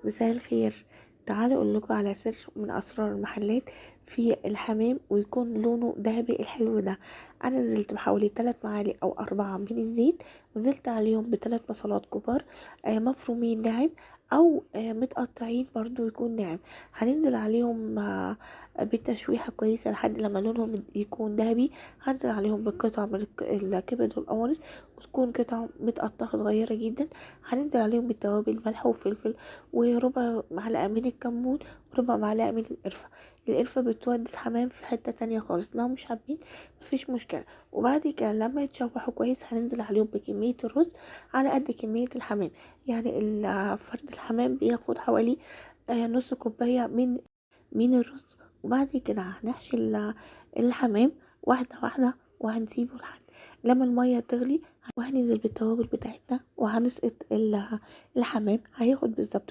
مساء الخير. تعالوا اقول لكم على سر من اسرار المحلات في الحمام ويكون لونه ذهبي الحلو ده. انا نزلت بحوالي 3 معالق او 4 من الزيت، ونزلت عليهم ب3 بصلات كبار مفرومين ناعم او متقطعين برضو يكون ناعم. هننزل عليهم بالتشويحة كويسة لحد لما لونهم يكون ذهبي. هنزل عليهم بقطع من الكبد والقوانص، وتكون قطع متقطعة صغيرة جدا. هننزل عليهم بالتوابل ملح وفلفل وربع معلقة من الكمون وربع معلقة من القرفة بتودي الحمام في حتة تانية خالص. لو مش حابين مفيش مشكلة. وبعد كده لما يتشوحوا كويس هننزل عليهم بكمية الرز على قد كمية الحمام. يعني فرد الحمام بياخد حوالي نص كوباية من الرز. وبعد كده هنحشي الحمام واحدة واحدة، وهنسيبه لحد لما المية تغلي، وهننزل بالتوابل بتاعتنا وهنسقط الحمام. هياخد بالظبط